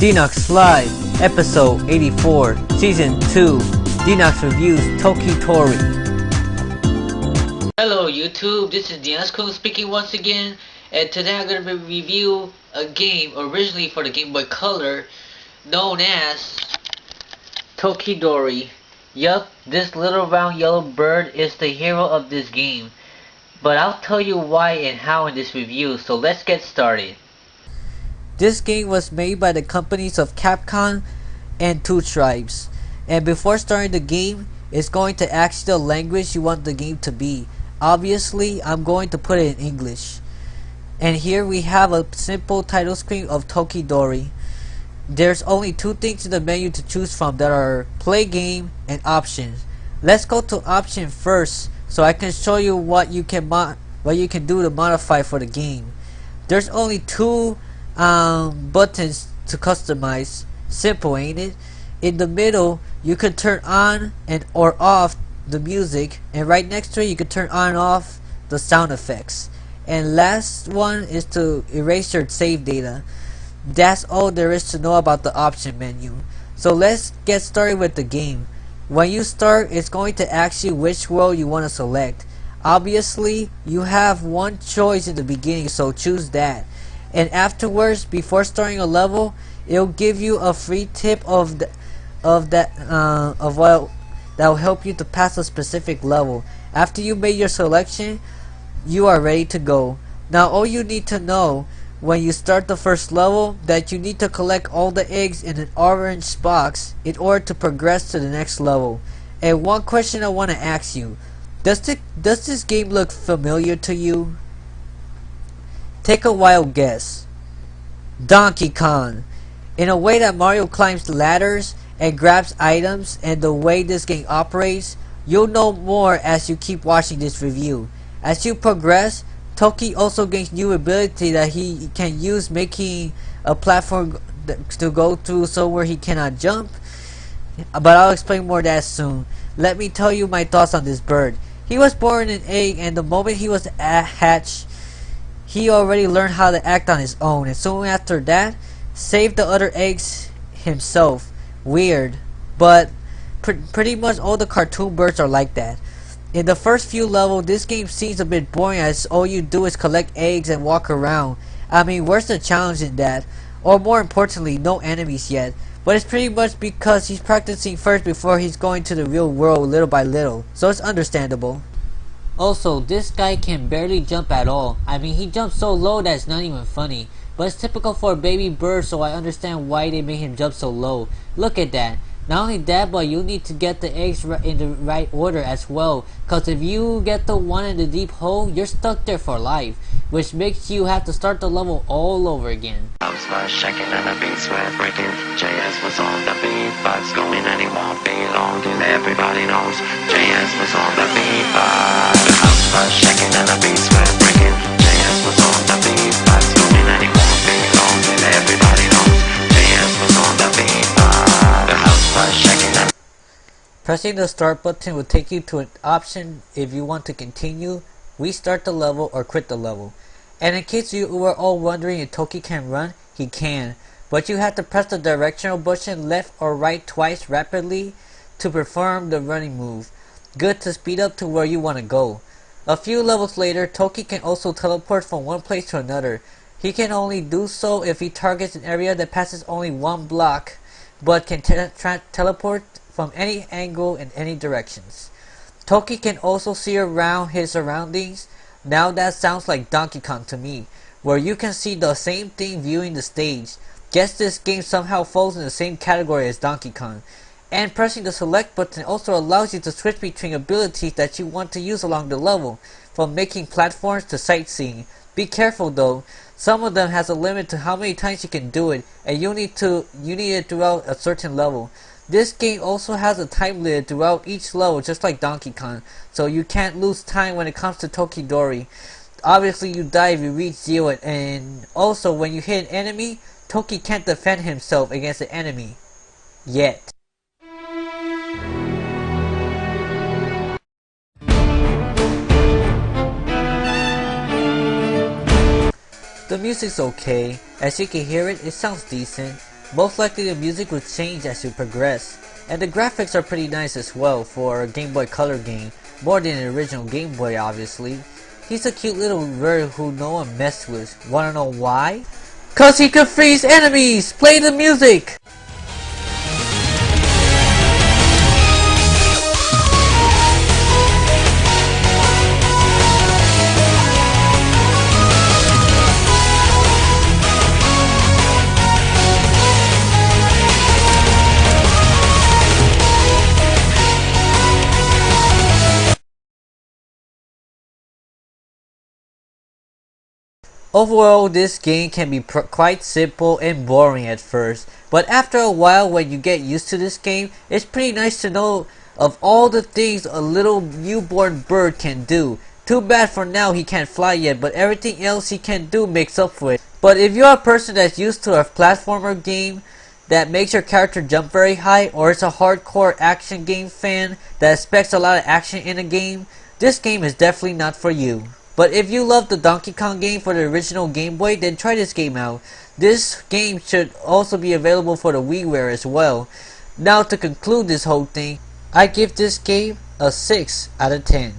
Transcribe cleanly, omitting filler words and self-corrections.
Denox Live, Episode 84, Season 2, Denox Reviews Toki Tori. Hello YouTube, this is DenoxSeries speaking once again, and today I'm going to review a game originally for the Game Boy Color known as Toki Tori. Yup, this little round yellow bird is the hero of this game, but I'll tell you why and how in this review, so let's get started. This game was made by the companies of Capcom and Two Stripes, and before starting the game, it's going to ask you the language you want the game to be. Obviously, I'm going to put it in English. And here we have a simple title screen of Toki Tori. There's only two things in the menu to choose from that are play game and options. Let's go to option first so I can show you what you can do to modify for the game. There's only two buttons to customize. Simple, ain't it? In the middle, you can turn on and or off the music, and right next to it you can turn on and off the sound effects. And last one is to erase your save data. That's all there is to know about the option menu. So let's get started with the game. When you start, it's going to ask you which world you want to select. Obviously, you have one choice in the beginning, so choose that. And afterwards, before starting a level, it'll give you a free tip of what that will help you to pass a specific level. After you made your selection, you are ready to go. Now all you need to know when you start the first level, that you need to collect all the eggs in an orange box in order to progress to the next level. And one question I want to ask you, does this game look familiar to you? Take a wild guess. Donkey Kong. In a way that Mario climbs ladders and grabs items, and the way this game operates, you'll know more as you keep watching this review. As you progress, Toki also gains new ability that he can use, making a platform to go through somewhere he cannot jump. But I'll explain more of that soon. Let me tell you my thoughts on this bird. He was born an egg, and the moment he was hatched, he already learned how to act on his own, and soon after that, saved the other eggs himself. Weird, but pretty much all the cartoon birds are like that. In the first few levels, this game seems a bit boring as all you do is collect eggs and walk around. I mean, where's the challenge in that? Or more importantly, no enemies yet. But it's pretty much because he's practicing first before he's going to the real world little by little, so it's understandable. Also, this guy can barely jump at all. I mean, he jumps so low that it's not even funny. But it's typical for a baby bird, so I understand why they made him jump so low. Look at that. Not only that, but you need to get the eggs in the right order as well. Cause if you get the one in the deep hole, you're stuck there for life. Which makes you have to start the level all over again. House was shaking and the beats were breaking. JS was on the beatbox going and he won't be long till everybody knows JS was on the beatbox. The house was shaking and the beats were breaking. JS was on the beatbox going and he won't be long till everybody knows JS was on the beatbox. The house was shaking and Pressing the start button will take you to an option if you want to continue, restart the level, or quit the level. And in case you were all wondering if Toki can run, he can, but you have to press the directional button left or right twice rapidly to perform the running move. Good to speed up to where you want to go. A few levels later, Toki can also teleport from one place to another. He can only do so if he targets an area that passes only one block, but can teleport from any angle in any directions. Toki can also see around his surroundings. Now that sounds like Donkey Kong to me, where you can see the same thing viewing the stage. Guess this game somehow falls in the same category as Donkey Kong. And pressing the select button also allows you to switch between abilities that you want to use along the level, from making platforms to sightseeing. Be careful though, some of them has a limit to how many times you can do it, and you need it throughout a certain level. This game also has a time limit throughout each level, just like Donkey Kong, so you can't lose time when it comes to Toki Tori. Obviously you die if you reach 0, and also when you hit an enemy, Toki can't defend himself against the enemy. Yet. The music's okay. As you can hear it, it sounds decent. Most likely the music will change as you progress. And the graphics are pretty nice as well for a Game Boy Color game, more than the original Game Boy obviously. He's a cute little bird who no one messed with. Wanna know why? Cause he could freeze enemies! Play the music! Overall, this game can be quite simple and boring at first, but after a while when you get used to this game, it's pretty nice to know of all the things a little newborn bird can do. Too bad for now he can't fly yet, but everything else he can do makes up for it. But if you're a person that's used to a platformer game that makes your character jump very high, or it's a hardcore action game fan that expects a lot of action in a game, this game is definitely not for you. But if you love the Donkey Kong game for the original Game Boy, then try this game out. This game should also be available for the WiiWare as well. Now to conclude this whole thing, I give this game a 6 out of 10.